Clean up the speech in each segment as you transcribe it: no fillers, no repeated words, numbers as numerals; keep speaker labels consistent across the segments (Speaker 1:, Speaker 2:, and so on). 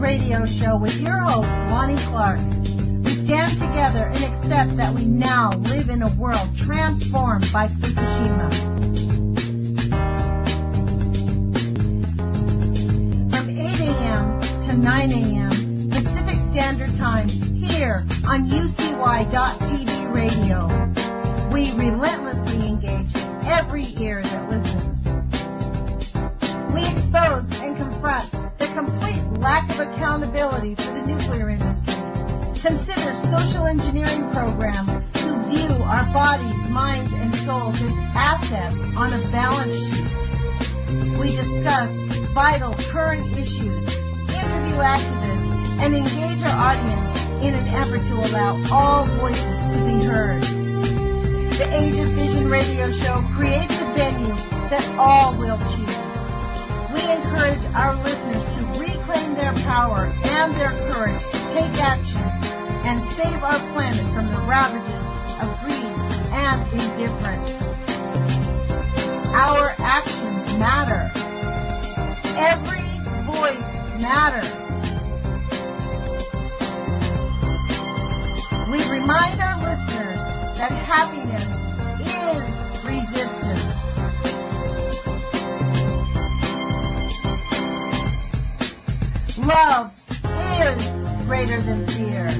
Speaker 1: radio show with your host, Lonnie Clark. We stand together and accept that we now live in a world transformed by Fukushima. From 8 a.m. to 9 a.m. Pacific Standard Time here on UCY.TV radio. We relentlessly engage every ear that listens. We expose and confront the complete lack of accountability for the nuclear industry. Consider social engineering programs who view our bodies, minds, and souls as assets on a balance sheet. We discuss vital current issues, interview activists, and engage our audience in an effort to allow all voices to be heard. The Age of Fission radio show creates a venue that all will choose. We encourage our listeners to reclaim their power and their courage to take action and save our planet from the ravages of greed and indifference. Our actions matter. Every voice matters. We remind our listeners that happiness is resistance. Love is greater than fear.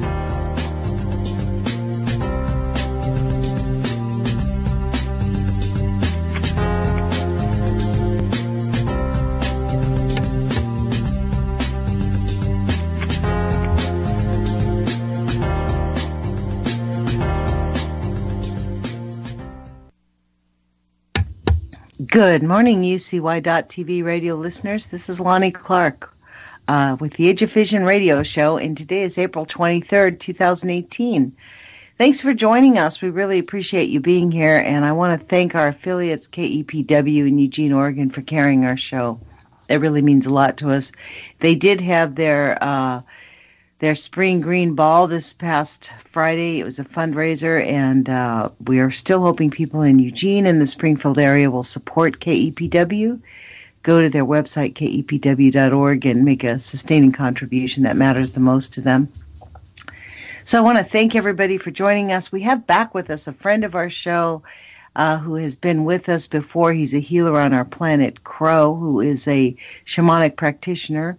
Speaker 1: Good morning, UCY.TV radio listeners. This is Lonnie Clark with the Age of Fission radio show, and today is April 23rd, 2018. Thanks for joining us. We really appreciate you being here, and I want to thank our affiliates, KEPW in Eugene, Oregon, for carrying our show. It really means a lot to us. They did have their Spring Green Ball this past Friday. It was a fundraiser, and we are still hoping people in Eugene and the Springfield area will support KEPW. Go to their website, kepw.org, and make a sustaining contribution that matters the most to them. So I want to thank everybody for joining us. We have back with us a friend of our show who has been with us before. He's a healer on our planet, Crow, who is a shamanic practitioner.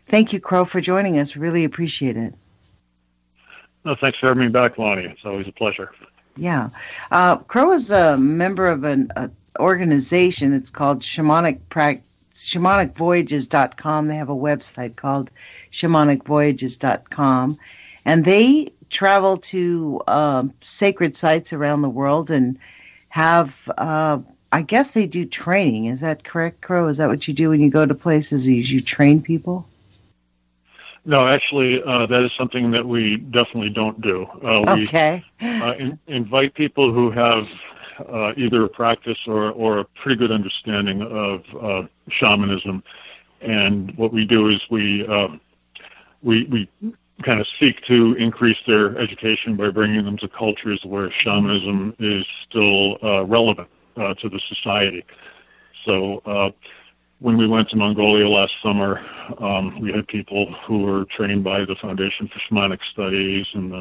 Speaker 1: Thank you, Crow, for joining us. Really appreciate it.
Speaker 2: No, thanks for having me back, Lonnie. It's always a pleasure.
Speaker 1: Yeah. Crow is a member of an organization. It's called shamanicvoyages.com. They have a website called shamanicvoyages.com. And they travel to sacred sites around the world and have, I guess they do training. Is that correct, Crow? Is that what you do when you go to places? You train people?
Speaker 2: No, actually, that is something that we definitely don't do.
Speaker 1: Okay.
Speaker 2: We invite people who have either a practice or a pretty good understanding of shamanism. And what we do is we kind of seek to increase their education by bringing them to cultures where shamanism is still relevant to the society. So when we went to Mongolia last summer, we had people who were trained by the Foundation for Shamanic Studies and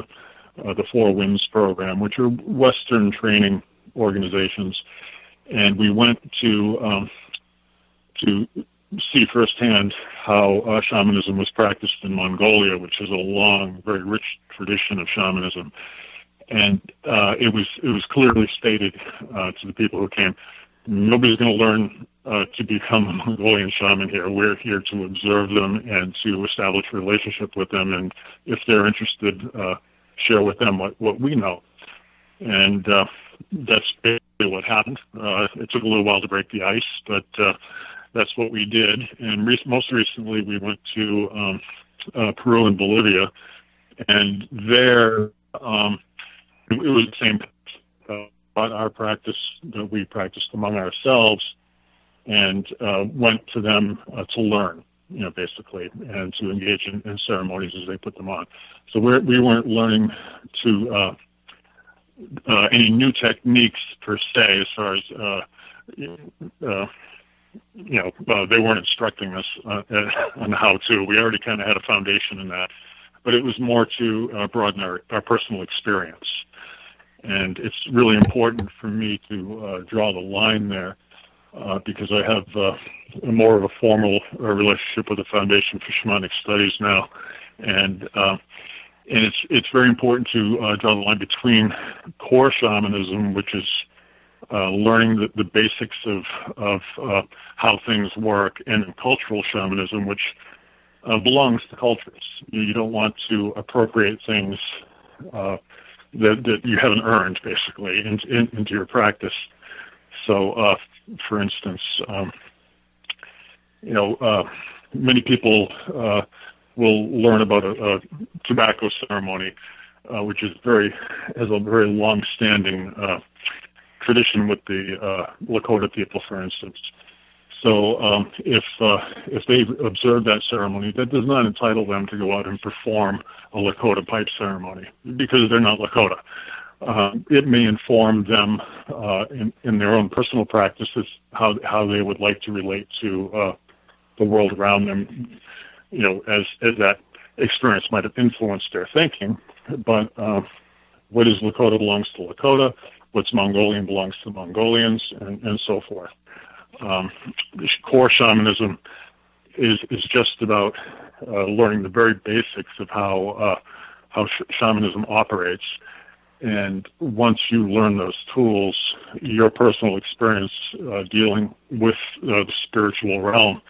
Speaker 2: the Four Winds program, which are Western training organizations, and we went to see firsthand how shamanism was practiced in Mongolia, which is a long, very rich tradition of shamanism. And it was clearly stated to the people who came, nobody's going to learn to become a Mongolian shaman here. We're here to observe them and to establish a relationship with them, and if they're interested, share with them what we know. And that's basically what happened. It took a little while to break the ice, but that's what we did. And most recently, we went to Peru and Bolivia, and there it was the same. But our practice that we practiced among ourselves, and went to them to learn, basically, and to engage in ceremonies as they put them on. So we weren't learning to any new techniques per se, as far as they weren't instructing us on how to. We already kind of had a foundation in that, but it was more to broaden our personal experience. And it's really important for me to draw the line there because I have more of a formal relationship with the Foundation for Shamanic Studies now, and it's very important to draw the line between core shamanism, which is learning the basics of how things work, and cultural shamanism, which belongs to cultures. You don't want to appropriate things that you haven't earned, basically, into your practice. So, for instance, many people will learn about a tobacco ceremony, which has a very long-standing tradition with the Lakota people, for instance. So if they observe that ceremony, that does not entitle them to go out and perform a Lakota pipe ceremony because they're not Lakota. It may inform them in their own personal practices how they would like to relate to the world around them, as that experience might have influenced their thinking. But what is Lakota belongs to Lakota, what's Mongolian belongs to Mongolians, and so forth. Core shamanism is just about learning the very basics of how shamanism operates. And once you learn those tools, your personal experience dealing with the spiritual realm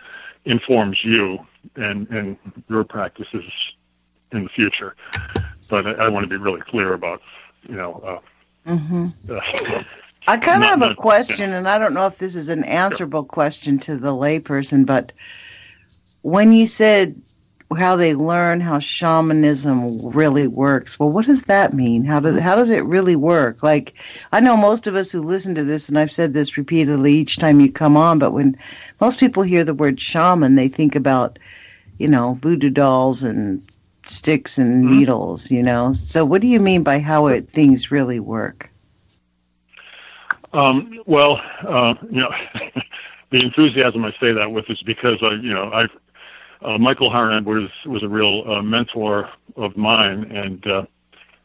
Speaker 2: informs you and your practices in the future. But I want to be really clear about,
Speaker 3: I kind of have a question, and I don't know if this is an answerable question to the layperson, but when you said how they learn how shamanism really works, well, what does that mean? How does it really work? Like, I know most of us who listen to this, and I've said this repeatedly each time you come on, but when most people hear the word shaman, they think about, voodoo dolls and sticks and needles, So what do you mean by how things really work?
Speaker 2: The enthusiasm I say that with is because Michael Harnett was a real mentor of mine, and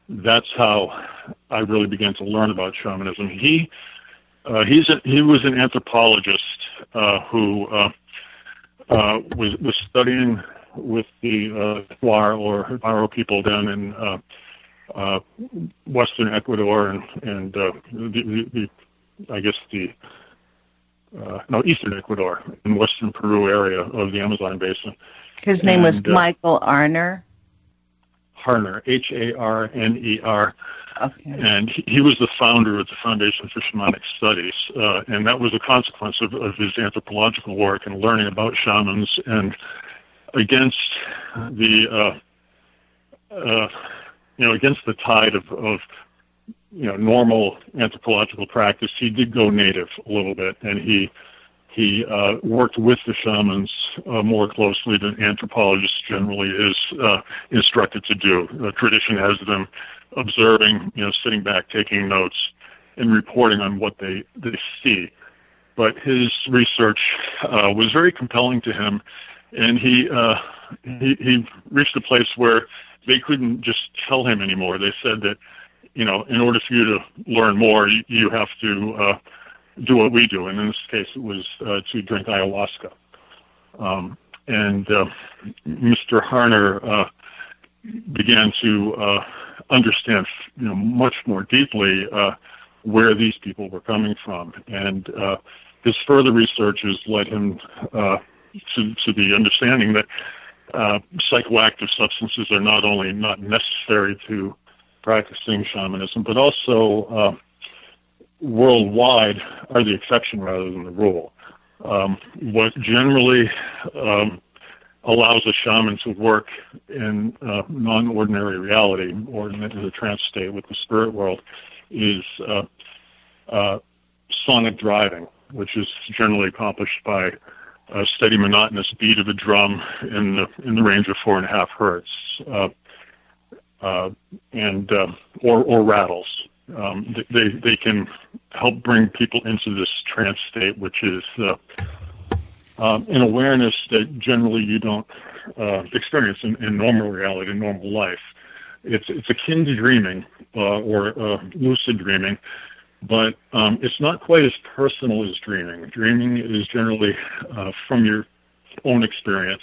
Speaker 2: that's how I really began to learn about shamanism. He was an anthropologist who was studying with the Huar or Baro people down in western Ecuador and eastern Ecuador and western Peru area of the Amazon basin.
Speaker 3: His name was Michael Harner?
Speaker 2: Harner, Harner.
Speaker 3: Okay.
Speaker 2: And he was the founder of the Foundation for Shamanic Studies, and that was a consequence of his anthropological work and learning about shamans. And against the against the tide of normal anthropological practice, he did go native a little bit, and he worked with the shamans more closely than anthropologists generally is instructed to do. Tradition has them observing, sitting back, taking notes, and reporting on what they see. But his research was very compelling to him, and he reached a place where they couldn't just tell him anymore. They said that, in order for you to learn more, you have to do what we do. And in this case, it was to drink ayahuasca. And Mr. Harner began to understand, much more deeply where these people were coming from. And his further research has led him to the understanding that psychoactive substances are not only not necessary to practicing shamanism, but also worldwide are the exception rather than the rule. What generally allows a shaman to work in non-ordinary reality or in the trance state with the spirit world is sonic driving, which is generally accomplished by a steady monotonous beat of a drum in the range of 4.5 hertz, or rattles. They can help bring people into this trance state, which is an awareness that generally you don't experience in normal reality, in normal life. It's akin to dreaming or lucid dreaming, but it's not quite as personal as dreaming. Dreaming is generally from your own experience,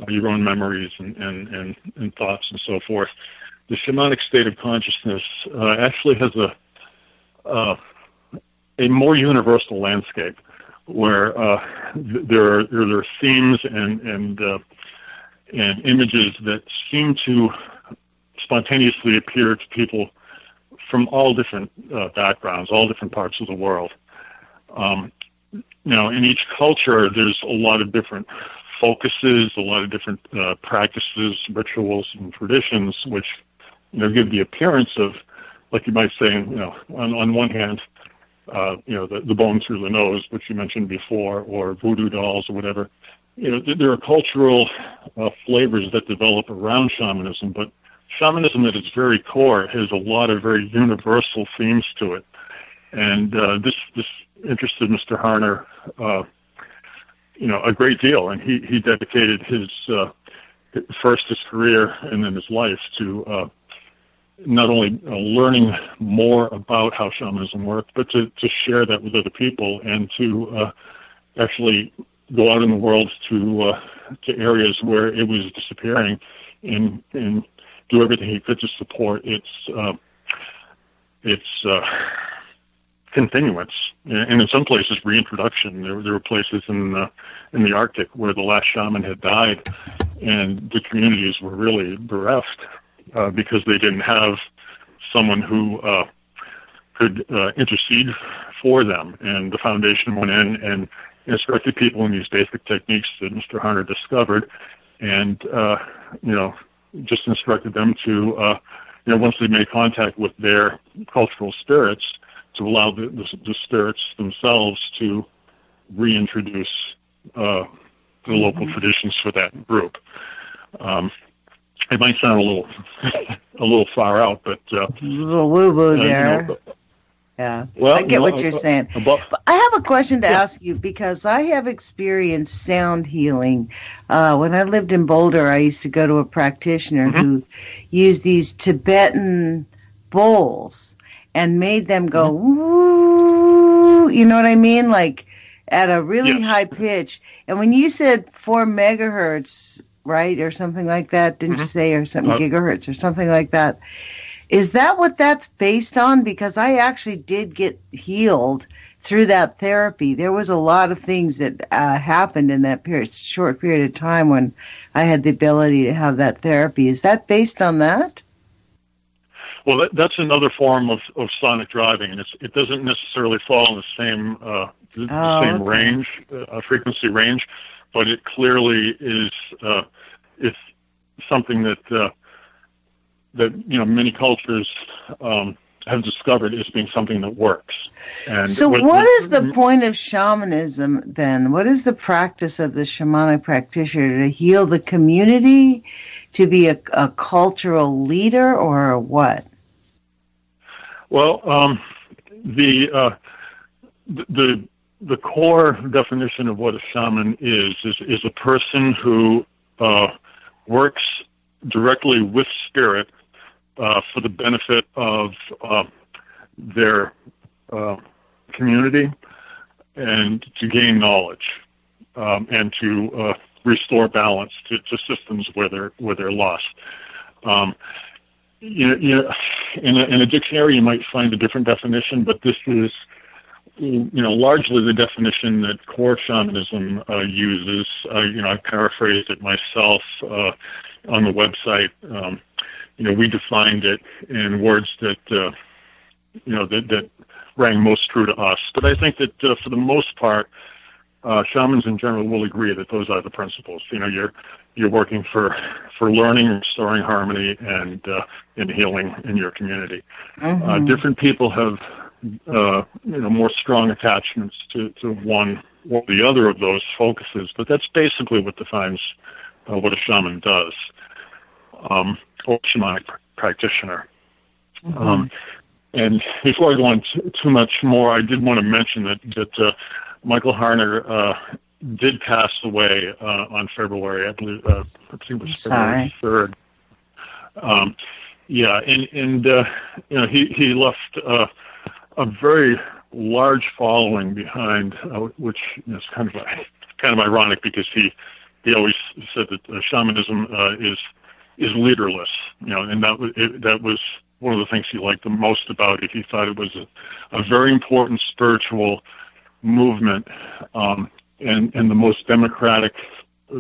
Speaker 2: your own memories and thoughts and so forth. The shamanic state of consciousness actually has a more universal landscape where there are themes and images that seem to spontaneously appear to people from all different backgrounds, all different parts of the world. Now, in each culture, there's a lot of different focuses, a lot of different practices, rituals, and traditions, which give the appearance of, like you might say, on one hand, the bone through the nose, which you mentioned before, or voodoo dolls or whatever. There are cultural flavors that develop around shamanism, but shamanism at its very core has a lot of very universal themes to it. And this interested Mr. Harner, a great deal. And he dedicated his career and then his life to not only learning more about how shamanism worked, but to share that with other people and to actually go out in the world to areas where it was disappearing and do everything he could to support its continuance, and in some places reintroduction. There were places in the Arctic where the last shaman had died, and the communities were really bereft because they didn't have someone who could intercede for them. And the foundation went in and instructed people in these basic techniques that Mr. Harner discovered, and just instructed them to, once they made contact with their cultural spirits, to allow the spirits themselves to reintroduce the local traditions for that group. It might sound a little far out, but a
Speaker 3: little woo-woo there. Yeah, well, I get what you're saying. But I have a question to ask you, because I have experienced sound healing. When I lived in Boulder, I used to go to a practitioner who used these Tibetan bowls and made them go, woo, you know what I mean? Like at a really high pitch. And when you said 4 megahertz, right, or something like that, didn't you say, or something, gigahertz or something like that? Is that what that's based on? Because I actually did get healed through that therapy. There was a lot of things that happened in that short period of time when I had the ability to have that therapy. Is that based on that?
Speaker 2: Well, that's another form of sonic driving, and it doesn't necessarily fall in the same range, frequency range, but it clearly is it's something that many cultures have discovered as being something that works. And
Speaker 3: so what is the point of shamanism then? What is the practice of the shamanic practitioner? To heal the community? To be a cultural leader, or what?
Speaker 2: Well, the core definition of what a shaman is a person who works directly with spirit for the benefit of their community and to gain knowledge and to restore balance to systems where they're lost. In a dictionary you might find a different definition, but this is largely the definition that core shamanism uses. I paraphrased it myself on the website. We defined it in words that that rang most true to us. But I think that for the most part, shamans in general will agree that those are the principles. You're working for learning, restoring harmony, and healing in your community. Different people have more strong attachments to one or the other of those focuses, but that's basically what defines what a shaman does, or shamanic practitioner. And before I go on too much more, I did want to mention that Michael Harner did pass away on February, I believe. I think it was February 3rd. He left a very large following behind, which is kind of ironic because he always said that shamanism is leaderless, and that was one of the things he liked the most about it. He thought it was a very important spiritual movement, and the most democratic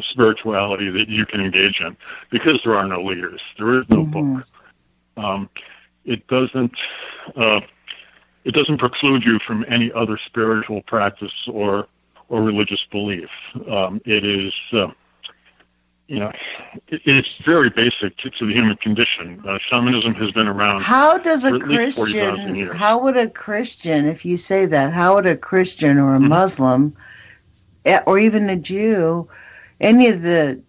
Speaker 2: spirituality that you can engage in, because there are no leaders, there is no book. It doesn't preclude you from any other spiritual practice or religious belief. It is, it's very basic to the human condition. Shamanism has been around.
Speaker 3: How does a
Speaker 2: for at least 40,000
Speaker 3: Christian?
Speaker 2: years.
Speaker 3: How would a Christian, if you say that, how would a Christian or a Muslim, or even a Jew, any of the,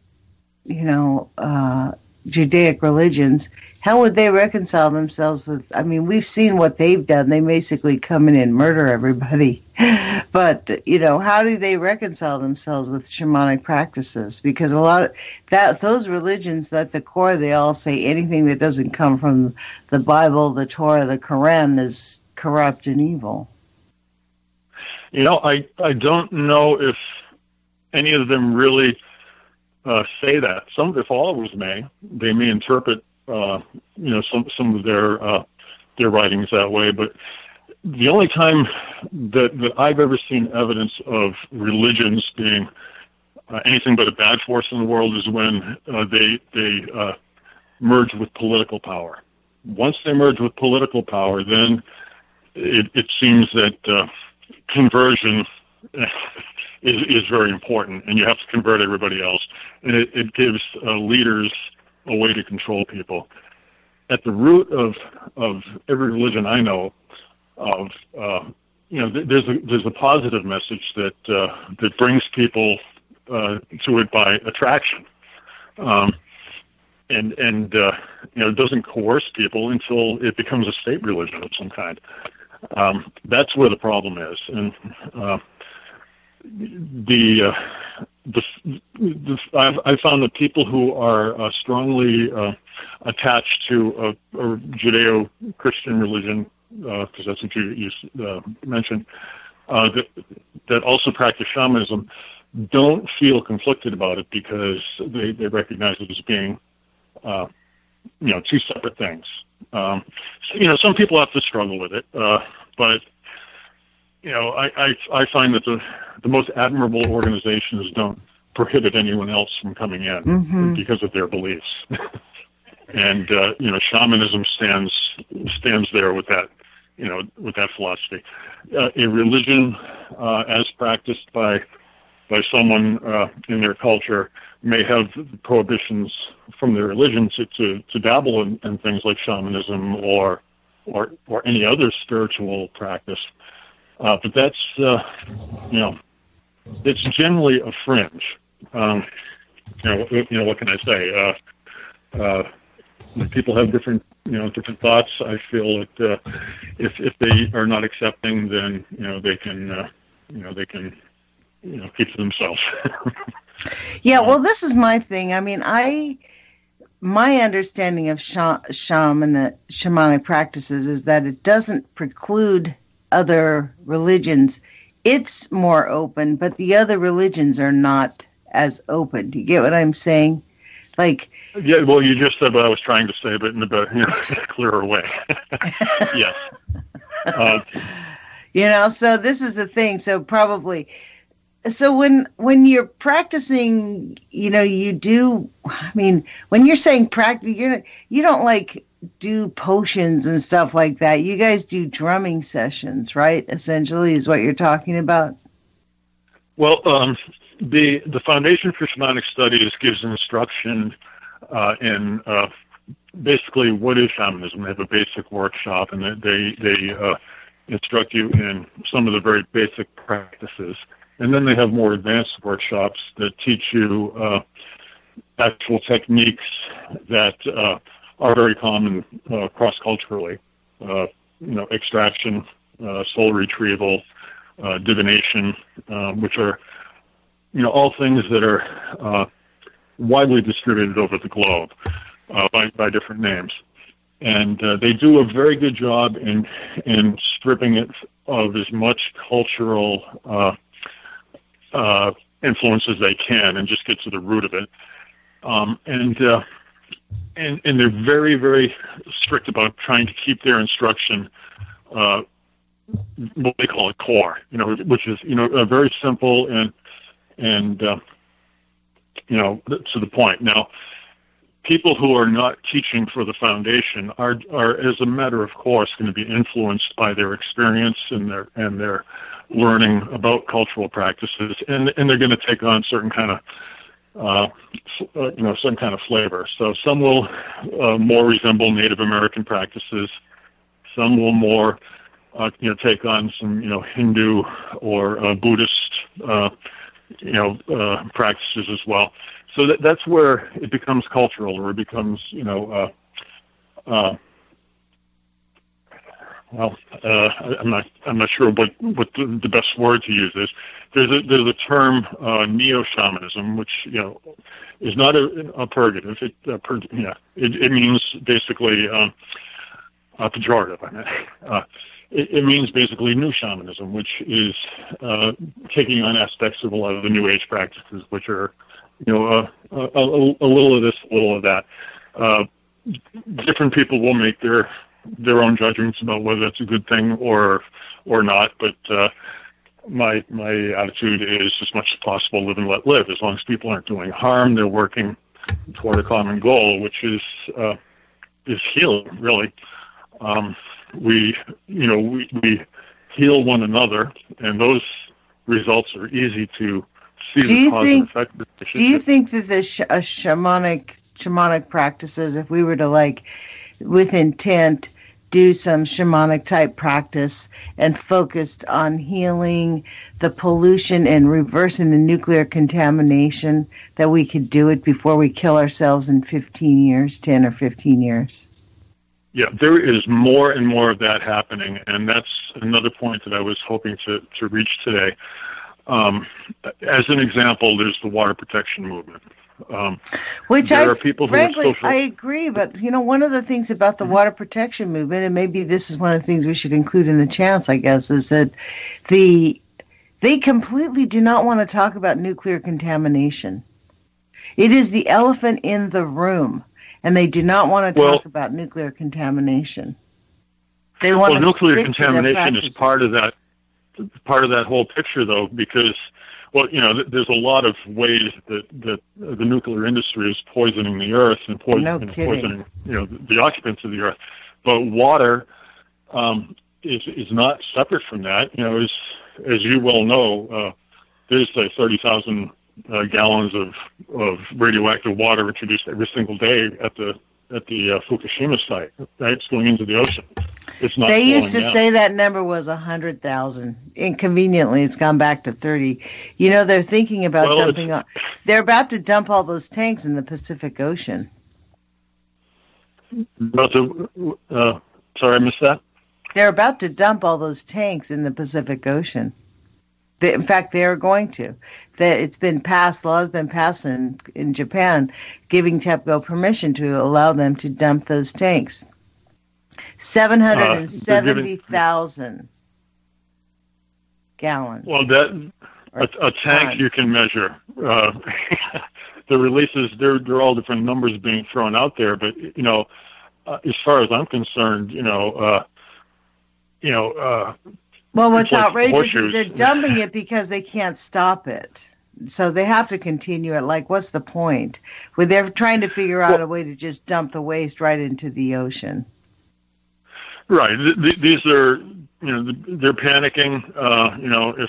Speaker 3: Judaic religions, how would they reconcile themselves with, we've seen what they've done. They basically come in and murder everybody. But, how do they reconcile themselves with shamanic practices? Because a lot of those religions, at the core, they all say anything that doesn't come from the Bible, the Torah, the Quran is corrupt and evil.
Speaker 2: I don't know if any of them really say that. Some followers may. They may interpret, some of their writings that way. But the only time that I've ever seen evidence of religions being anything but a bad force in the world is when they merge with political power. Once they merge with political power, then it seems that conversion is very important, and you have to convert everybody else. And it gives leaders a way to control people. At the root of every religion I know of, there's a positive message that brings people to it by attraction, and it doesn't coerce people until it becomes a state religion of some kind. That's where the problem is, and I found that people who are strongly attached to a Judeo-Christian religion, because that's what you mentioned, that also practice shamanism, don't feel conflicted about it because they recognize it as being, two separate things. Some people have to struggle with it, but I find that the most admirable organizations don't prohibit anyone else from coming in because of their beliefs. And shamanism stands there with that, with that philosophy. A religion, as practiced by someone in their culture, may have prohibitions from their religion to dabble in things like shamanism or any other spiritual practice. But that's, it's generally a fringe. What can I say? People have different thoughts. I feel that if they are not accepting, then they can keep to themselves.
Speaker 3: Yeah, well, this is my thing. My understanding of shamanic practices is that it doesn't preclude other religions. It's more open, but the other religions are not as open. Do you get what I'm saying?
Speaker 2: Yeah, well, you just said what I was trying to say, but in a clearer way. Yes.
Speaker 3: So this is the thing. So probably, when you're practicing, you do. When you're saying practice, you don't do potions and stuff like that. You guys do drumming sessions, right? Essentially, is what you're talking about.
Speaker 2: Well, the Foundation for Shamanic Studies gives instruction in basically what is shamanism. They have a basic workshop, and they instruct you in some of the very basic practices. And then they have more advanced workshops that teach you actual techniques that are very common cross-culturally. Extraction, soul retrieval, divination, which are all things that are widely distributed over the globe by different names. And they do a very good job in stripping it of as much cultural influence as they can and just get to the root of it. And they're very, very strict about trying to keep their instruction what they call a core, which is, very simple and to the point. Now, people who are not teaching for the foundation are as a matter of course, going to be influenced by their experience and their learning about cultural practices, and they're going to take on certain kind of some kind of flavor. So some will more resemble Native American practices. Some will more take on some, Hindu or Buddhist, practices as well. So that's where it becomes cultural, or it becomes, I'm not sure what the best word to use is. There's a term, neo-shamanism, which, is not a purgative. It means basically pejorative. It means basically new shamanism, which is taking on aspects of a lot of the New Age practices, which are, a little of this, a little of that. Different people will make their own judgments about whether that's a good thing or not. But my attitude is, as much as possible, live and let live. As long as people aren't doing harm, they're working toward a common goal, which is healing. Really, we heal one another, and those results are easy to see. Do
Speaker 3: you think that the shamanic practices, if we were to with intent do some shamanic type practice and focused on healing the pollution and reversing the nuclear contamination, that we could do it before we kill ourselves in 15 years, 10 or 15 years?
Speaker 2: Yeah, there is more and more of that happening, and that's another point that I was hoping to reach today. As an example, there's the water protection movement.
Speaker 3: Which I agree, but one of the things about the water protection movement, and maybe this is one of the things we should include in the chants, I guess, is that they completely do not want to talk about nuclear contamination. It is the elephant in the room, and they do not want to talk about nuclear contamination. They want to
Speaker 2: nuclear
Speaker 3: stick
Speaker 2: contamination
Speaker 3: to
Speaker 2: is part of that whole picture, though, because there's a lot of ways that the nuclear industry is poisoning the earth and poisoning the occupants of the earth. But water is not separate from that. As you well know, there's 30,000 gallons of radioactive water introduced every single day at the Fukushima site. Right, it's going into the ocean. It's not.
Speaker 3: They used to say that number was 100,000. Inconveniently, it's gone back to 30. They're thinking about dumping. They're about to dump all those tanks in the Pacific Ocean.
Speaker 2: Sorry, I missed that.
Speaker 3: They're about to dump all those tanks in the Pacific Ocean. In fact, they are going to. It's been passed. Law has been passed in Japan, giving TEPCO permission to allow them to dump those tanks. 770,000 gallons.
Speaker 2: Well, a tank you can measure. The releases, they're all different numbers being thrown out there. But as far as I'm concerned,
Speaker 3: well, what's outrageous is they're dumping it because they can't stop it. So they have to continue it. What's the point? They're trying to figure out a way to just dump the waste right into the ocean.
Speaker 2: Right. These are, they're panicking.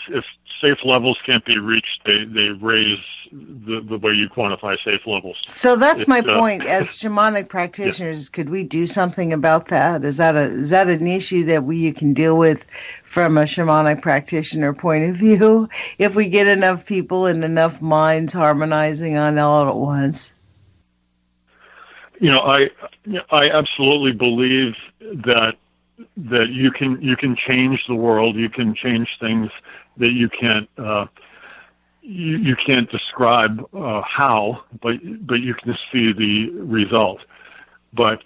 Speaker 2: If safe levels can't be reached, they raise the way you quantify safe levels.
Speaker 3: So that's my point. As shamanic practitioners, could we do something about that? Is that an issue that you can deal with from a shamanic practitioner point of view? If we get enough people and enough minds harmonizing on all at once?
Speaker 2: I absolutely believe that you can change the world, you can change things that you can't you can't describe how, but you can see the result. But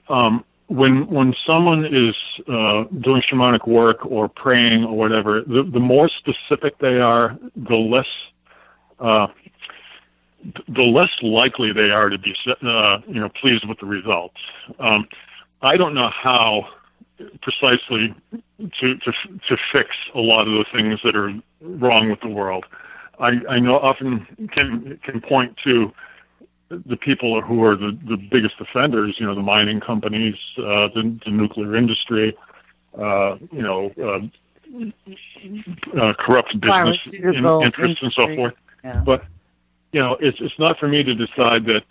Speaker 2: when someone is doing shamanic work or praying or whatever, the more specific they are, the less likely they are to be pleased with the results. I don't know how precisely to fix a lot of the things that are wrong with the world. I know often can point to the people who are the biggest offenders, the mining companies, the nuclear industry, corrupt business interests and so forth.
Speaker 3: Yeah.
Speaker 2: But, it's not for me to decide that,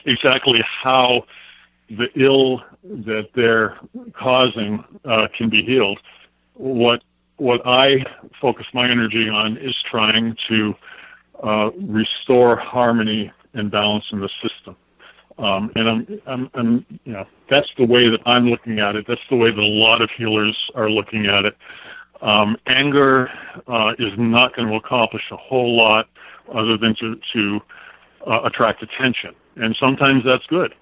Speaker 2: exactly how the ill that they're causing can be healed. What I focus my energy on is trying to restore harmony and balance in the system. And I'm that's the way that I'm looking at it. That's the way that a lot of healers are looking at it. Anger is not going to accomplish a whole lot other than to attract attention. And sometimes that's good.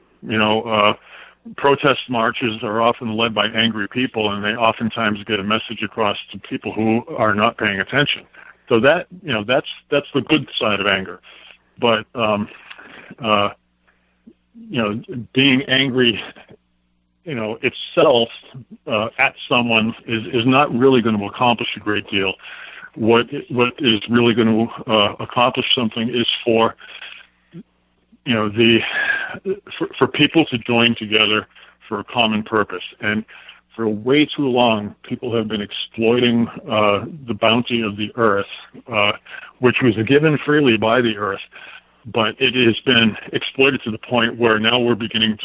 Speaker 2: Protest marches are often led by angry people, and they oftentimes get a message across to people who are not paying attention. So that's the good side of anger. But being angry, itself at someone is not really going to accomplish a great deal. What is really going to accomplish something is for for people to join together for a common purpose. And for way too long, people have been exploiting the bounty of the earth, which was given freely by the earth, but it has been exploited to the point where now we're beginning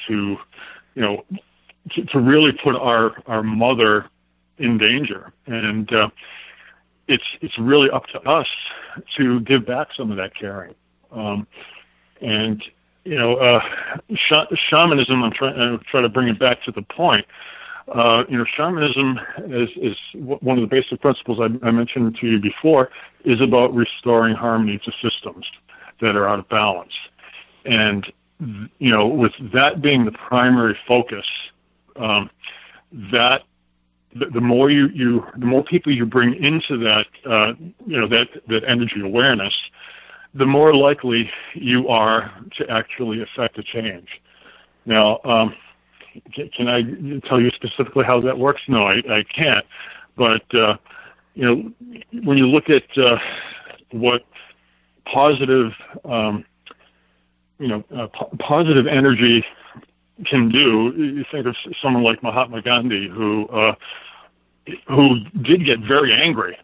Speaker 2: to really put our mother in danger. And it's really up to us to give back some of that caring. Shamanism, I'm trying to bring it back to the point. Shamanism is one of the basic principles I mentioned to you before, is about restoring harmony to systems that are out of balance. And, with that being the primary focus, that the more the more people you bring into that, that energy awareness, the more likely you are to actually affect a change. Now, can I tell you specifically how that works? No, I can't. But, when you look at what positive, positive energy can do, you think of someone like Mahatma Gandhi, who did get very angry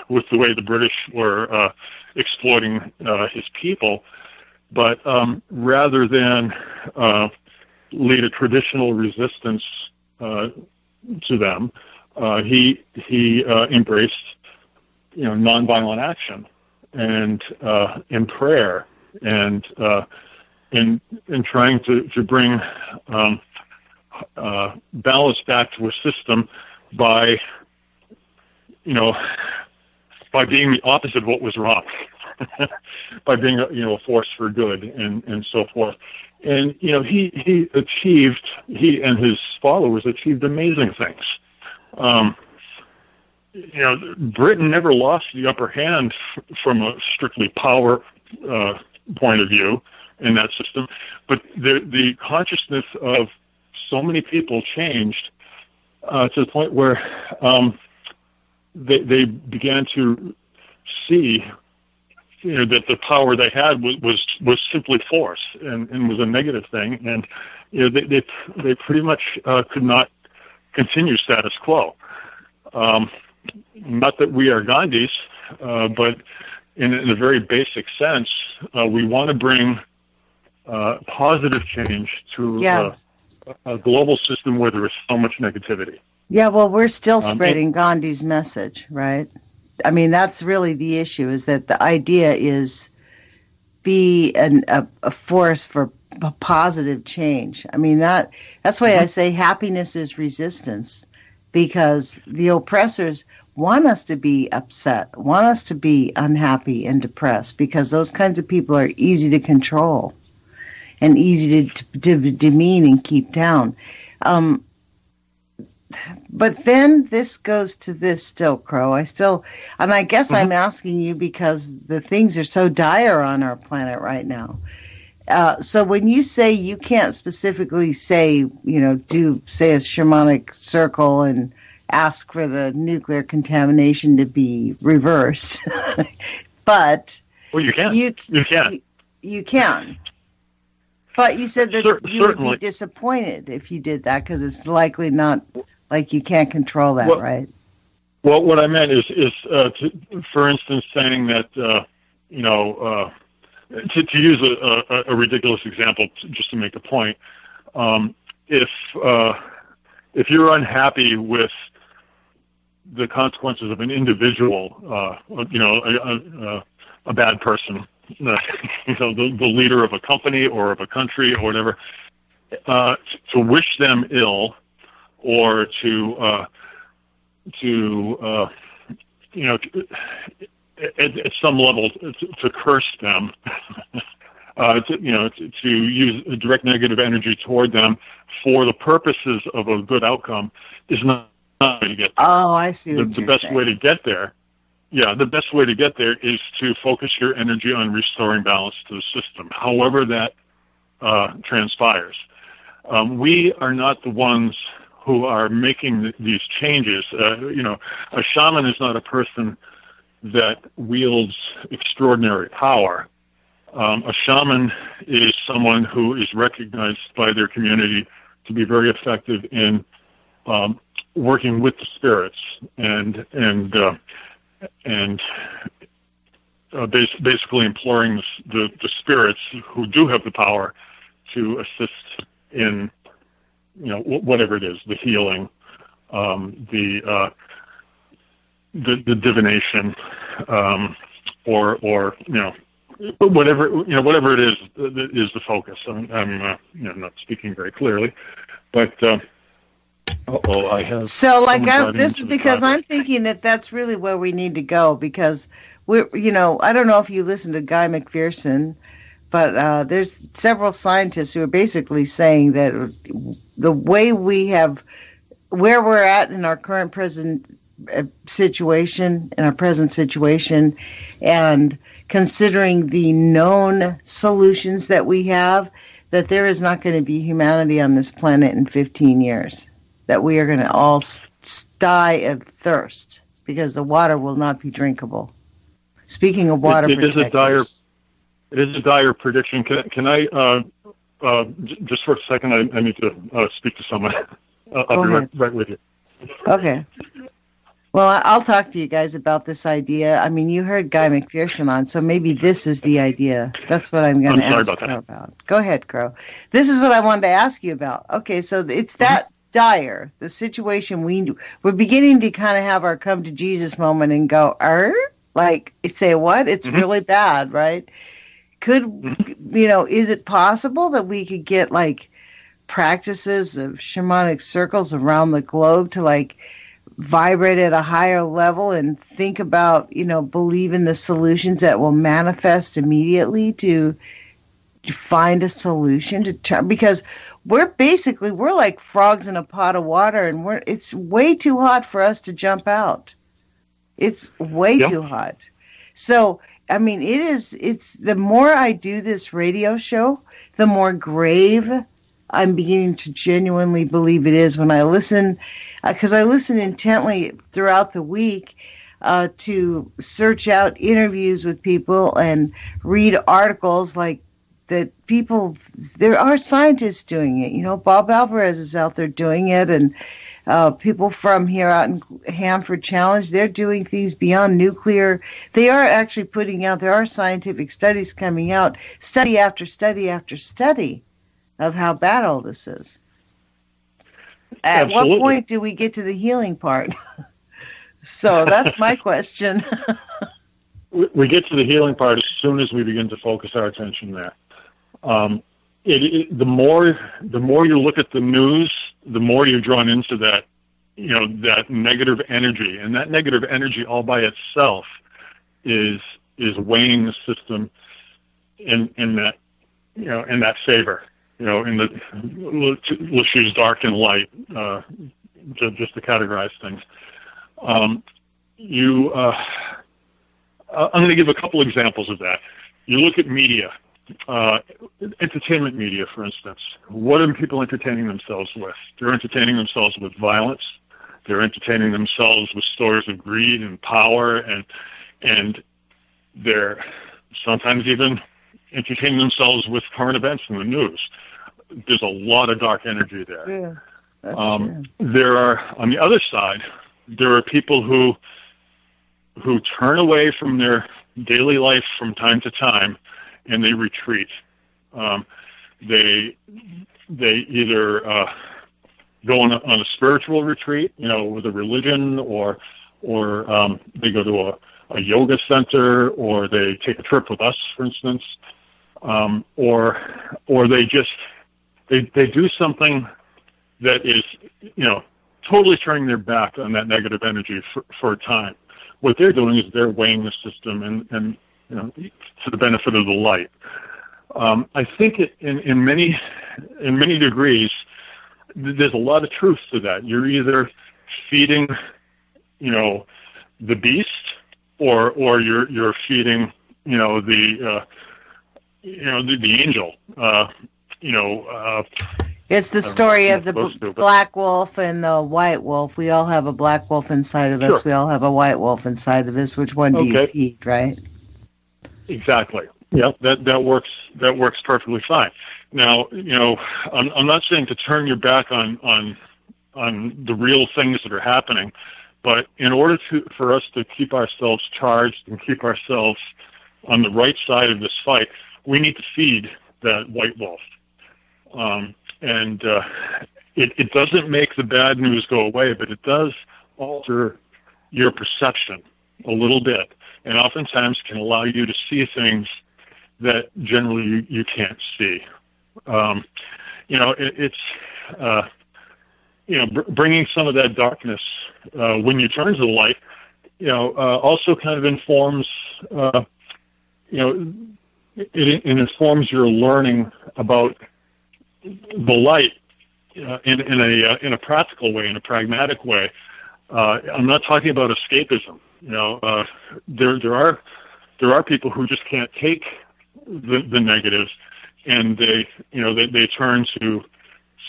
Speaker 2: with the way the British were exploiting his people, but rather than lead a traditional resistance to them, he embraced nonviolent action and in prayer and in trying to bring balance back to a system by being the opposite of what was wrong, by being a force for good and so forth. And he and his followers achieved amazing things. Britain never lost the upper hand from a strictly power point of view in that system, but the consciousness of so many people changed to the point where they began to see that the power they had was simply force and was a negative thing, and they pretty much could not continue status quo. Not that we are Gandhis, but in a very basic sense, we want to bring positive change to a global system where there is so much negativity.
Speaker 3: Yeah, well, we're still spreading Gandhi's message, right? I mean, that's really the issue, is that the idea is be a force for positive change. I mean, that's why I say happiness is resistance, because the oppressors want us to be upset, want us to be unhappy and depressed, because those kinds of people are easy to control and easy to demean and keep down. But then this goes to this still, Crow. I guess I'm asking you because the things are so dire on our planet right now. So when you say you can't specifically say, do say a shamanic circle and ask for the nuclear contamination to be reversed, but
Speaker 2: you can.
Speaker 3: You can. But you said that you
Speaker 2: certainly
Speaker 3: would be disappointed if you did that because it's likely not like you can't control that, right?
Speaker 2: Well, what I meant is for instance, saying that to use a ridiculous example, just to make a point, if you're unhappy with the consequences of an individual, a bad person, the leader of a company or of a country or whatever, to wish them ill or to at some level to curse them, to use direct negative energy toward them for the purposes of a good outcome is not the way to get there.
Speaker 3: Oh, I see what
Speaker 2: the
Speaker 3: you're
Speaker 2: best
Speaker 3: saying.
Speaker 2: way to get there. Yeah, the best way to get there is to focus your energy on restoring balance to the system, however that transpires. We are not the ones who are making these changes. A shaman is not a person that wields extraordinary power. A shaman is someone who is recognized by their community to be very effective in working with the spirits and basically imploring the spirits who do have the power to assist in whatever it is, the healing, the divination, or whatever it is the focus. I'm not speaking very clearly, but I have.
Speaker 3: So, this is because I'm thinking that that's really where we need to go, because I don't know if you listen to Guy McPherson, but there's several scientists who are basically saying that the way where we're at in our present situation, and considering the known solutions that we have, that there is not going to be humanity on this planet in 15 years. That we are going to all die of thirst because the water will not be drinkable. Speaking of water protectors.
Speaker 2: It is a dire prediction. Can I, just for a second, I need to speak to someone. I'll be right with you.
Speaker 3: Okay. Well, I'll talk to you guys about this idea. I mean, you heard Guy McPherson on, so maybe this is the idea. That's what I'm going to ask Crow about. Go ahead, Crow. This is what I wanted to ask you about. Okay, so it's that dire, the situation we're beginning to kind of have our come to Jesus moment and go, say what? It's really bad, right? Is it possible that we could get practices of shamanic circles around the globe to vibrate at a higher level and think about, believe in the solutions that will manifest immediately to find a solution to turn, because we're like frogs in a pot of water, and it's way too hot for us to jump out. It's way too hot. So, I mean, it's the more I do this radio show, the more grave I'm beginning to genuinely believe it is when I listen, because I listen intently throughout the week to search out interviews with people and read articles that people, there are scientists doing it. Bob Alvarez is out there doing it, and people from here out in Hanford Challenge, they're doing things beyond nuclear. They are actually putting out, there are scientific studies coming out, study after study after study of how bad all this is. At what point do we get to the healing part? So that's my question.
Speaker 2: We get to the healing part as soon as we begin to focus our attention there. The more you look at the news, the more you're drawn into that that negative energy, and that negative energy all by itself is weighing the system in that in that favor. Let's use dark and light just to categorize things. I'm going to give a couple examples of that. You look at media, entertainment media, for instance. What are people entertaining themselves with? They're entertaining themselves with violence. They're entertaining themselves with stories of greed and power, and they're sometimes even entertaining themselves with current events in the news. There's a lot of dark energy there.
Speaker 3: Yeah, that's true.
Speaker 2: There are, on the other side, there are people who turn away from their daily life from time to time, and they retreat. They either go on a spiritual retreat, with a religion, or they go to a yoga center, or they take a trip with us, for instance, or they just they do something that is totally turning their back on that negative energy for a time. What they're doing is they're weighing the system and to the benefit of the light. I think in many degrees, there's a lot of truth to that. You're either feeding, the beast, or you're feeding, the angel.
Speaker 3: It's the story of the black wolf and the white wolf. We all have a black wolf inside of us.
Speaker 2: Sure.
Speaker 3: We all have a white wolf inside of us. Which one do you feed, right?
Speaker 2: Exactly. Yeah, that works perfectly fine. Now, I'm not saying to turn your back on the real things that are happening, but in order for us to keep ourselves charged and keep ourselves on the right side of this fight, we need to feed that white wolf. It doesn't make the bad news go away, but it does alter your perception a little bit, and oftentimes can allow you to see things that generally you can't see. Bringing some of that darkness when you turn to the light, also kind of informs, it informs your learning about the light in a practical way, in a pragmatic way. I'm not talking about escapism. There are people who just can't take the negatives, and they turn to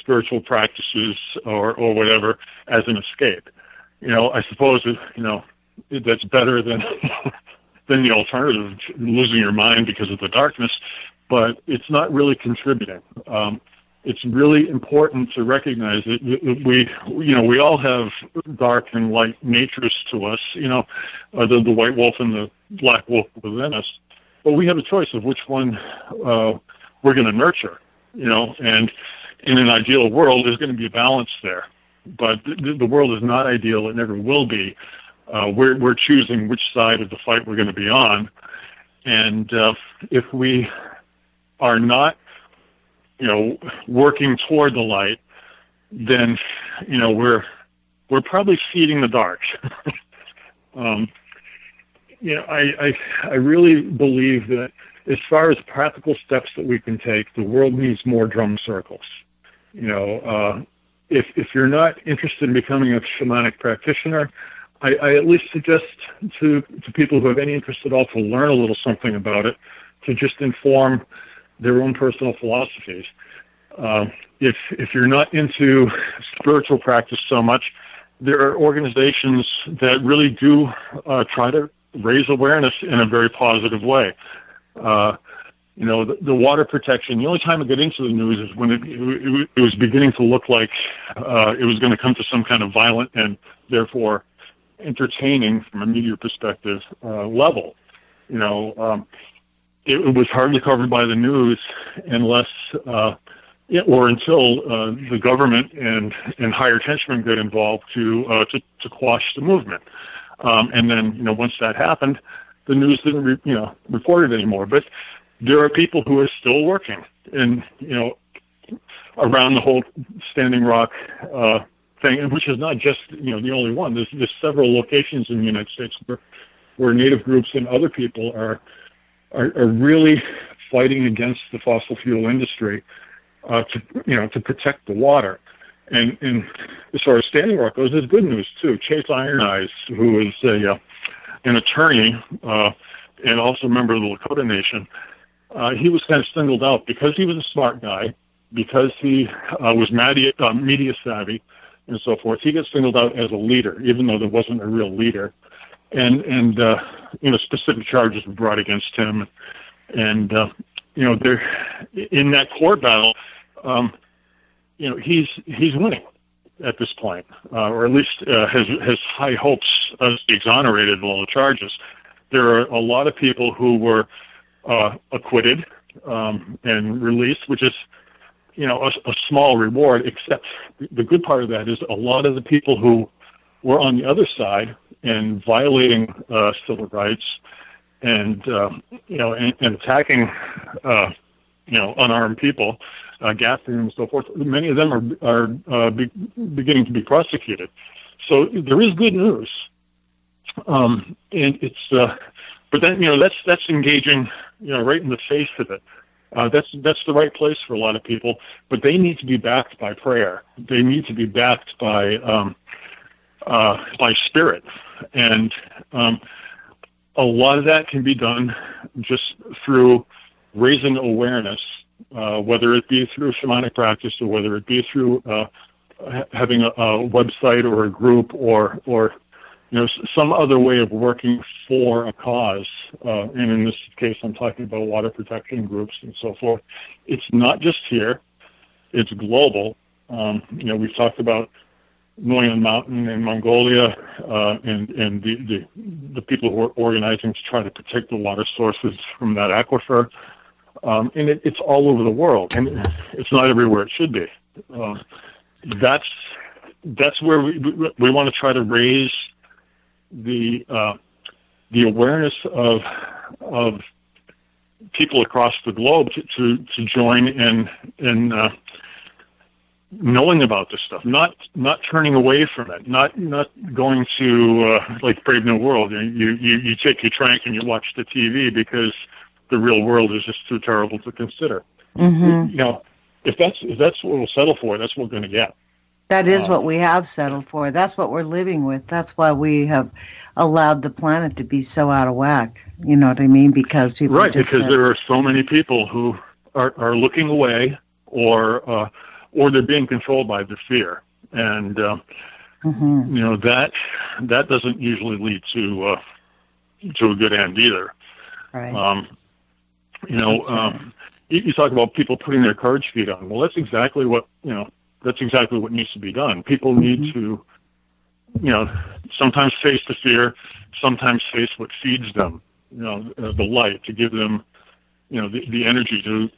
Speaker 2: spiritual practices or whatever as an escape. I suppose that's better than than the alternative, losing your mind because of the darkness, but it's not really contributing. It's really important to recognize that we all have dark and light natures to us, the white wolf and the black wolf within us. But we have a choice of which one we're going to nurture, and in an ideal world, there's going to be a balance there. But the world is not ideal. It never will be. We're choosing which side of the fight we're going to be on. And if we are not, working toward the light, then, we're probably feeding the dark. I really believe that as far as practical steps that we can take, the world needs more drum circles. If you're not interested in becoming a shamanic practitioner, I at least suggest to people who have any interest at all to learn a little something about it, to just inform their own personal philosophies. If you're not into spiritual practice so much, there are organizations that really do try to raise awareness in a very positive way. The water protection, the only time it got into the news is when it was beginning to look like it was going to come to some kind of violent and therefore entertaining, from a media perspective, level. It was hardly covered by the news unless or until the government and higher henchmen got involved to quash the movement. And then, once that happened, the news didn't report it anymore. But there are people who are still working, and around the whole Standing Rock thing, and which is not just the only one. There's several locations in the United States where Native groups and other people are really fighting against the fossil fuel industry to protect the water. And as far as Standing Rock goes, there's good news too. Chase Iron Eyes, who is an attorney and also a member of the Lakota Nation, he was kind of singled out because he was a smart guy, because he was media savvy, and so forth. He gets singled out as a leader, even though there wasn't a real leader. And specific charges were brought against him. And there in that court battle, he's winning at this point, or at least has high hopes of being exonerated of all the charges. There are a lot of people who were acquitted and released, which is a small reward. Except the good part of that is a lot of the people who were on the other side and violating civil rights and attacking unarmed people, gassing them and so forth. Many of them are beginning to be prosecuted. So there is good news, and it's. But then that's engaging right in the face of it. That's the right place for a lot of people, but they need to be backed by prayer. They need to be backed by spirit, and a lot of that can be done just through raising awareness, whether it be through shamanic practice or whether it be through having a website or a group or some other way of working for a cause. And in this case, I'm talking about water protection groups and so forth. It's not just here; it's global. We've talked about Noyan Mountain in Mongolia, and the people who are organizing to try to protect the water sources from that aquifer. And it's all over the world, and it's not everywhere it should be. That's where we want to try to raise the awareness of people across the globe to join in knowing about this stuff, not turning away from it, not going to like Brave New World. You take your trank and you watch the TV because the real world is just too terrible to consider.
Speaker 3: Mm-hmm.
Speaker 2: If that's what we'll settle for, that's what we're going to get.
Speaker 3: That is what we have settled for. That's what we're living with. That's why we have allowed the planet to be so out of whack. You know what I mean? Because people
Speaker 2: because there are so many people who are looking away, or they're being controlled by the fear, and that doesn't usually lead to a good end either.
Speaker 3: Right.
Speaker 2: You talk about people putting their courage feet on. Well, that's exactly what needs to be done. People need to, sometimes face the fear, sometimes face what feeds them, the light, to give them, the energy to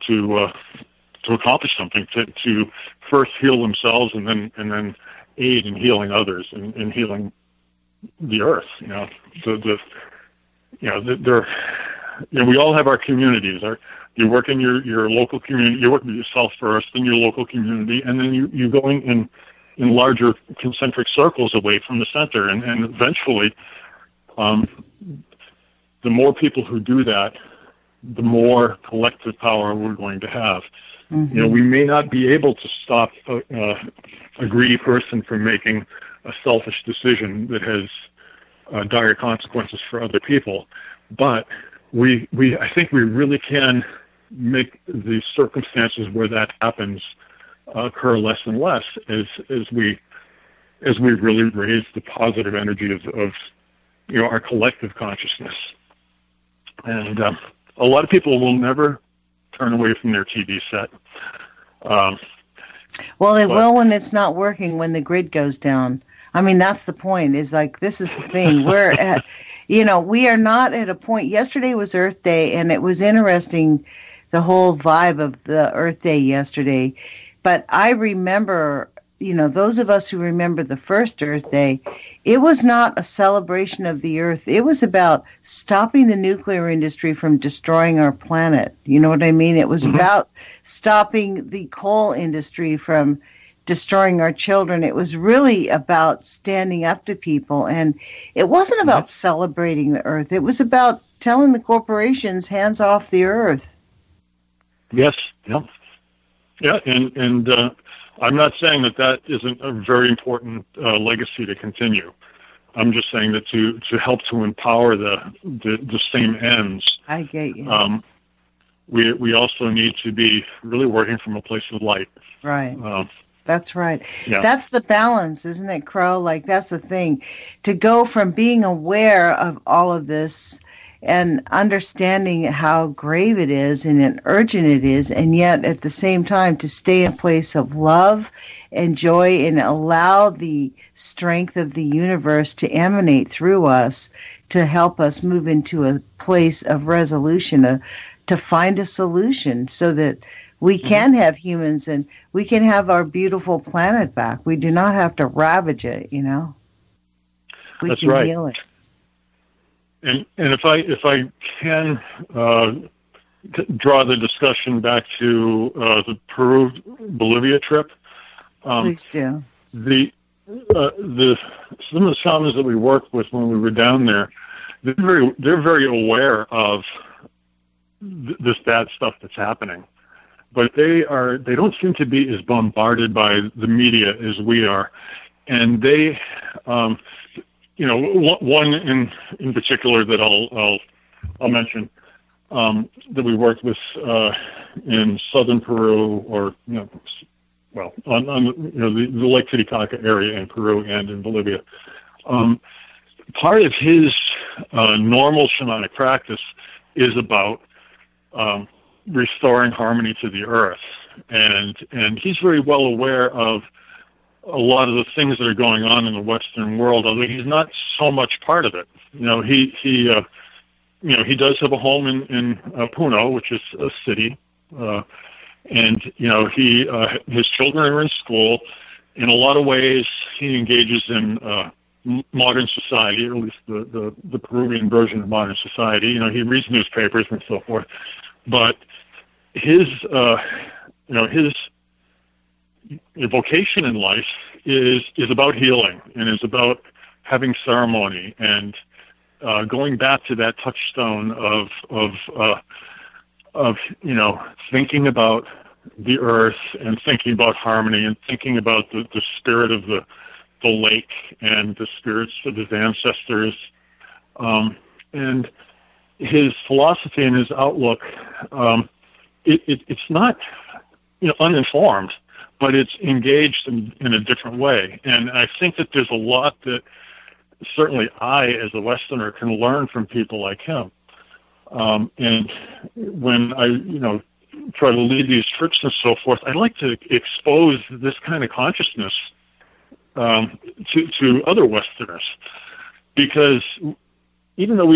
Speaker 2: accomplish something, to first heal themselves and then aid in healing others and healing the earth. We all have our communities. You work in your local community. You work with yourself first, then your local community, and then you go in larger concentric circles away from the center. And eventually, the more people who do that, the more collective power we're going to have. Mm-hmm. We may not be able to stop a greedy person from making a selfish decision that has dire consequences for other people, but I think we really can make the circumstances where that happens occur less and less as we really raise the positive energy of our collective consciousness. And a lot of people will never turn away from their TV set.
Speaker 3: Well, they will when it's not working, when the grid goes down. I mean, that's the point. Is like, this is the thing. We're at, we are not at a point. Yesterday was Earth Day, and it was interesting, the whole vibe of the Earth Day yesterday. But I remember, those of us who remember the first Earth Day, it was not a celebration of the Earth. It was about stopping the nuclear industry from destroying our planet. You know what I mean? It was about stopping the coal industry from destroying our children. It was really about standing up to people, and it wasn't about celebrating the earth. It was about telling the corporations, hands off the earth.
Speaker 2: Yes, yeah, and I'm not saying that isn't a very important legacy to continue. I'm just saying that to help to empower the same ends.
Speaker 3: I get you.
Speaker 2: We also need to be really working from a place of light.
Speaker 3: Right. That's right.
Speaker 2: Yeah.
Speaker 3: That's the balance, isn't it, Crow? Like, that's the thing. To go from being aware of all of this and understanding how grave it is and urgent it is, and yet at the same time to stay in a place of love and joy and allow the strength of the universe to emanate through us to help us move into a place of resolution, to find a solution so that we can have humans and we can have our beautiful planet back. We do not have to ravage it, We
Speaker 2: That's
Speaker 3: can
Speaker 2: right.
Speaker 3: heal it.
Speaker 2: And if I can draw the discussion back to the Peru-Bolivia trip,
Speaker 3: Please do.
Speaker 2: Some of the shamans that we worked with when we were down there, they're very aware of this bad stuff that's happening, but they don't seem to be as bombarded by the media as we are, and they. One in particular that I'll mention that we worked with in southern Peru, or on the Lake Titicaca area in Peru and in Bolivia. Part of his normal shamanic practice is about restoring harmony to the earth, and he's very well aware of a lot of the things that are going on in the Western world, although he's not so much part of it. He does have a home in Puno, which is a city, and his children are in school. In a lot of ways, he engages in modern society, or at least the Peruvian version of modern society. He reads newspapers and so forth, but his vocation in life is about healing and is about having ceremony and going back to that touchstone of thinking about the earth and thinking about harmony and thinking about the spirit of the lake and the spirits of his ancestors, and his philosophy and his outlook. It's not uninformed, but it's engaged in a different way. And I think that there's a lot that certainly I, as a Westerner, can learn from people like him. And when I, try to lead these trips and so forth, I'd like to expose this kind of consciousness to other Westerners, because even though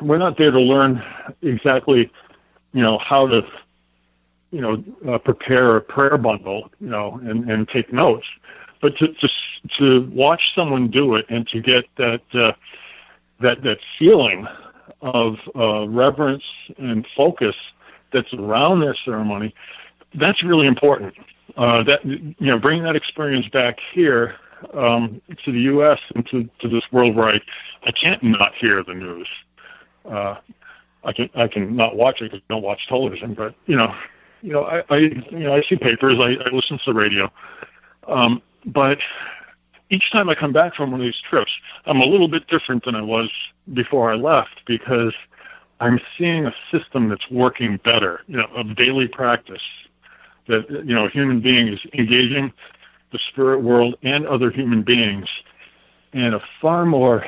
Speaker 2: we're not there to learn exactly, how to prepare a prayer bundle, and take notes, but to watch someone do it and to get that feeling of reverence and focus that's around their ceremony, that's really important. Bringing that experience back here to the U.S. and to this world where I can't not hear the news. I can not watch it because I don't watch television, but I see papers, I listen to the radio. But each time I come back from one of these trips, I'm a little bit different than I was before I left, because I'm seeing a system that's working better, of daily practice, that, a human being is engaging the spirit world and other human beings in a far more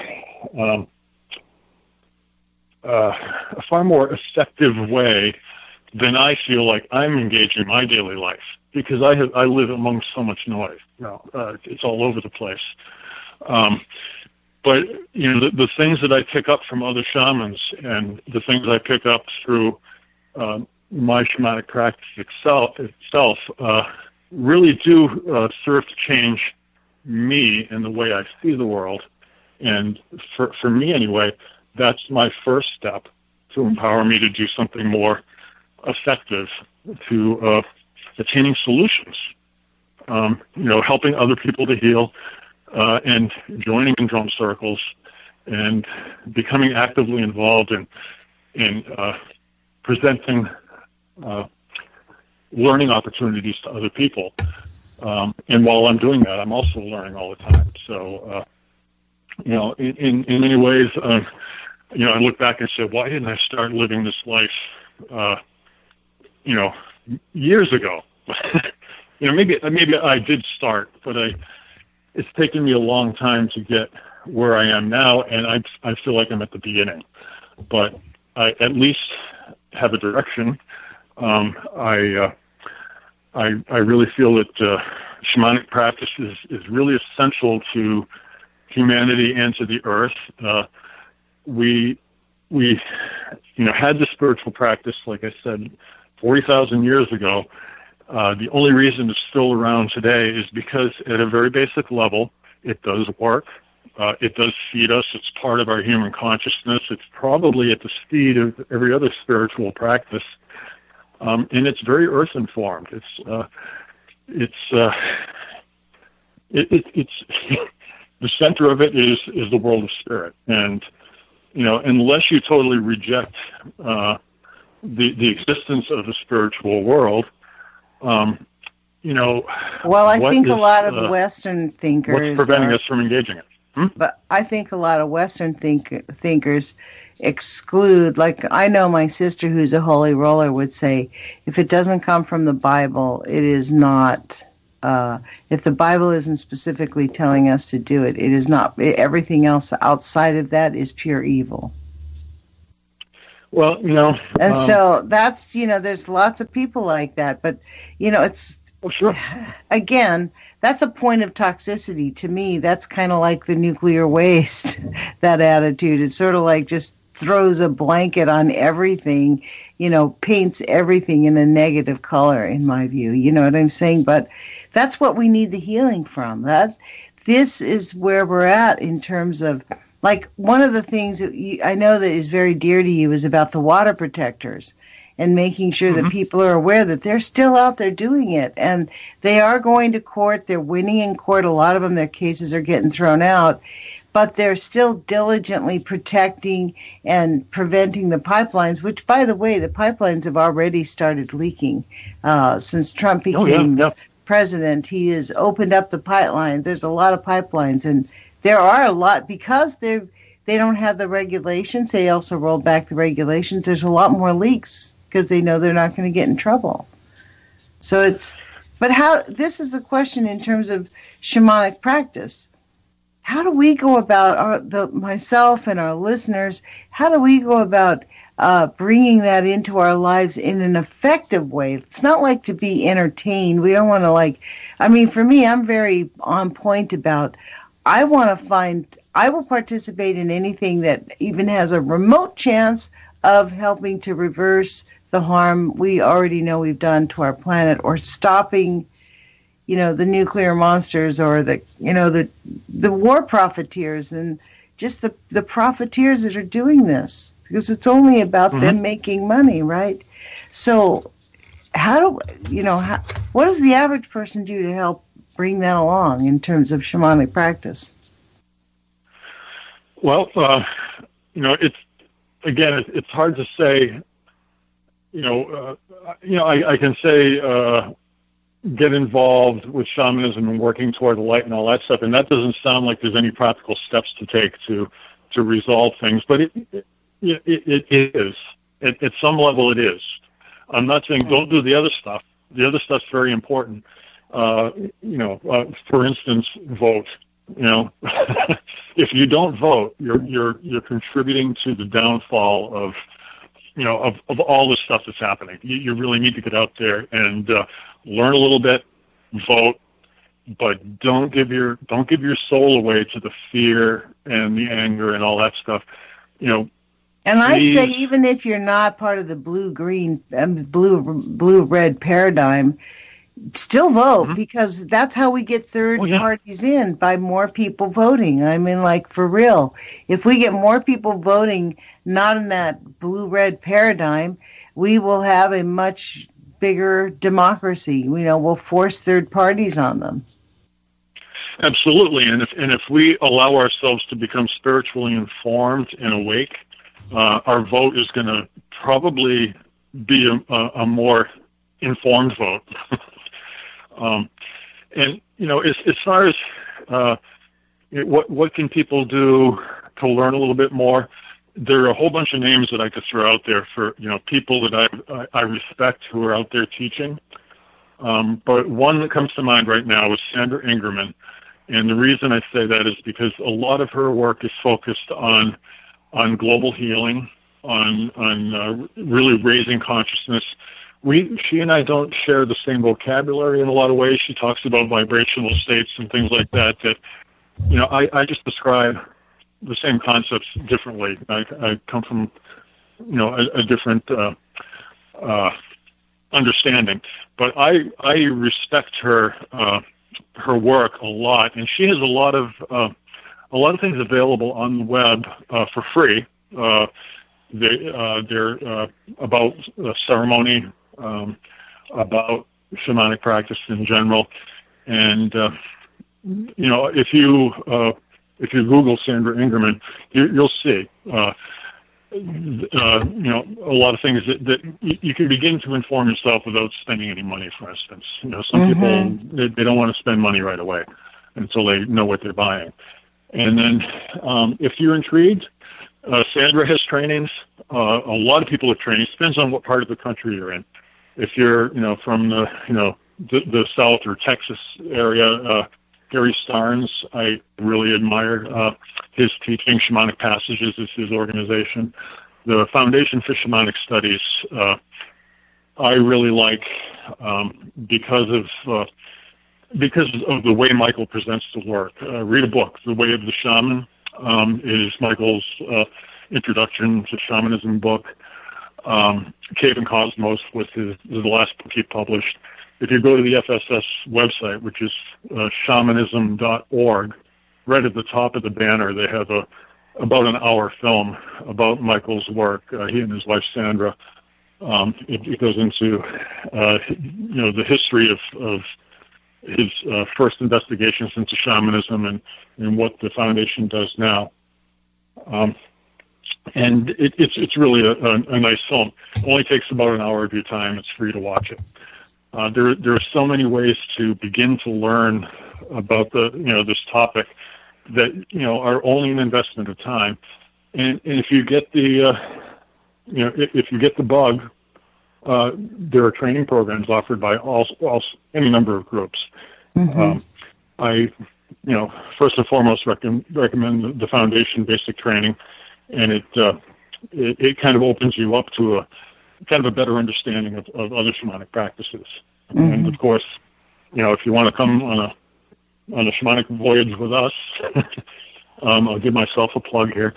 Speaker 2: effective way than I feel like I'm engaging my daily life, because I live among so much noise. It's all over the place. But the things that I pick up from other shamans and the things I pick up through my shamanic practice itself really do serve to change me and the way I see the world. And for me anyway, that's my first step to empower me to do something more effective, to attaining solutions helping other people to heal, and joining in drum circles, and becoming actively involved in presenting learning opportunities to other people. And while I'm doing that, I'm also learning all the time. So, in many ways, I look back and say, why didn't I start living this life, years ago? Maybe I did start, but it's taken me a long time to get where I am now, and I feel like I'm at the beginning. But I at least have a direction. I really feel that shamanic practice is really essential to humanity and to the earth. We had the spiritual practice, like I said, 40,000 years ago. The only reason it's still around today is because at a very basic level, it does work. It does feed us. It's part of our human consciousness. It's probably at the speed of every other spiritual practice. And it's very earth informed. It's the center of it is the world of spirit. And, unless you totally reject, the existence of the spiritual world,
Speaker 3: well, I think a lot of Western thinkers
Speaker 2: what's preventing us from engaging it?
Speaker 3: But I think a lot of Western thinkers exclude, like I know my sister who's a holy roller would say, if it doesn't come from the Bible, it is not, if the Bible isn't specifically telling us to do it, it is not, everything else outside of that is pure evil.
Speaker 2: Well,
Speaker 3: and so that's, there's lots of people like that, but, it's,
Speaker 2: well, sure.
Speaker 3: Again, that's a point of toxicity. To me, that's kind of like the nuclear waste, that attitude. It's sort of like just throws a blanket on everything, paints everything in a negative color, in my view. You know what I'm saying? But that's what we need the healing from. This is where we're at in terms of, like, one of the things that I know that is very dear to you is about the water protectors. And making sure that people are aware that they're still out there doing it. And they are going to court. They're winning in court. A lot of them, their cases are getting thrown out. But they're still diligently protecting and preventing the pipelines, which, by the way, the pipelines have already started leaking. Since Trump became president, he has opened up the pipeline. There's a lot of pipelines. And there are a lot, because they don't have the regulations. They also rolled back the regulations. There's a lot more leaks, because they know they're not going to get in trouble. So this is the question in terms of shamanic practice. How do we go about, myself and our listeners, how do we go about bringing that into our lives in an effective way? It's not like to be entertained. We don't want to for me, I'm very on point about, I will participate in anything that even has a remote chance of helping to reverse the harm we already know we've done to our planet, or stopping, the nuclear monsters, or the war profiteers, and just the profiteers that are doing this, because it's only about them making money, right? So what does the average person do to help bring that along in terms of shamanic practice?
Speaker 2: Well, it's hard to say. I can say get involved with shamanism and working toward the light and all that stuff, and that doesn't sound like there's any practical steps to take to resolve things, but it is. At some level, it is. I'm not saying don't do the other stuff. The other stuff's very important. For instance, vote. If you don't vote, you're contributing to the downfall of all the stuff that's happening. You really need to get out there and learn a little bit, vote, but don't give your soul away to the fear and the anger and all that stuff. And
Speaker 3: I say, even if you're not part of the blue-red paradigm, still vote, because that's how we get third parties in, by more people voting. I mean, for real. If we get more people voting not in that blue-red paradigm, we will have a much bigger democracy. We'll force third parties on them.
Speaker 2: Absolutely, and if we allow ourselves to become spiritually informed and awake, our vote is going to probably be a more informed vote. And as far as what can people do to learn a little bit more, there are a whole bunch of names that I could throw out there for people that I respect who are out there teaching. But one that comes to mind right now is Sandra Ingerman. And the reason I say that is because a lot of her work is focused on global healing, on really raising consciousness. She and I don't share the same vocabulary in a lot of ways. She talks about vibrational states and things like that. I just describe the same concepts differently. I come from a different understanding, but I respect her work a lot, and she has a lot of things available on the web for free. They're about ceremony, about shamanic practice in general, and if you Google Sandra Ingerman, you'll see a lot of things that you can begin to inform yourself without spending any money. For instance, some people they don't want to spend money right away until they know what they're buying. And then if you're intrigued, Sandra has trainings. A lot of people have trainings. Depends on what part of the country you're in. If you're from the South or Texas area, Gary Starnes, I really admire his teaching. Shamanic Passages is his organization. The Foundation for Shamanic Studies, I really like because of the way Michael presents the work. Read a book. The Way of the Shaman is Michael's introduction to shamanism book. Cave and Cosmos was the last book he published. If you go to the FSS website, which is shamanism.org, right at the top of the banner, they have about an hour film about Michael's work. He and his wife Sandra. It goes into the history of his first investigations into shamanism and what the foundation does now. And it's really a nice film. It only takes about an hour of your time. It's free to watch it. There are so many ways to begin to learn about this topic that are only an investment of time. And if you get the if you get the bug, there are training programs offered by any number of groups. I first and foremost recommend the Foundation Basic Training, and it kind of opens you up to a kind of a better understanding of other shamanic practices. And of course, if you want to come on a shamanic voyage with us, I'll give myself a plug here.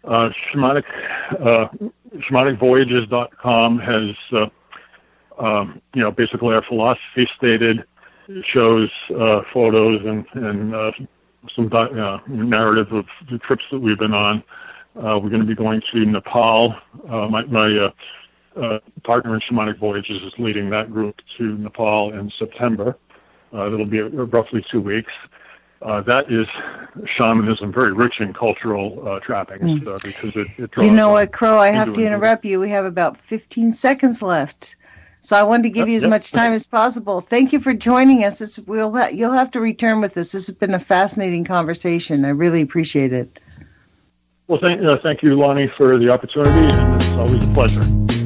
Speaker 2: Shamanicvoyages.com has basically our philosophy stated. It shows photos and some narrative of the trips that we've been on. We're going to be going to Nepal. My partner in Shamanic Voyages is leading that group to Nepal in September. That'll be roughly 2 weeks. That is shamanism, very rich in cultural trappings, because it draws.
Speaker 3: You know what, Crow? I have to interrupt you. We have about 15 seconds left, so I wanted to give you as much time as possible. Thank you for joining us. You'll have to return with us. This has been a fascinating conversation. I really appreciate it.
Speaker 2: Well, thank you, Lonnie, for the opportunity, and it's always a pleasure.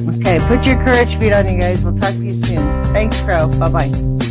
Speaker 3: Okay, put your courage feet on, you guys. We'll talk to you soon. Thanks, Crow. Bye-bye.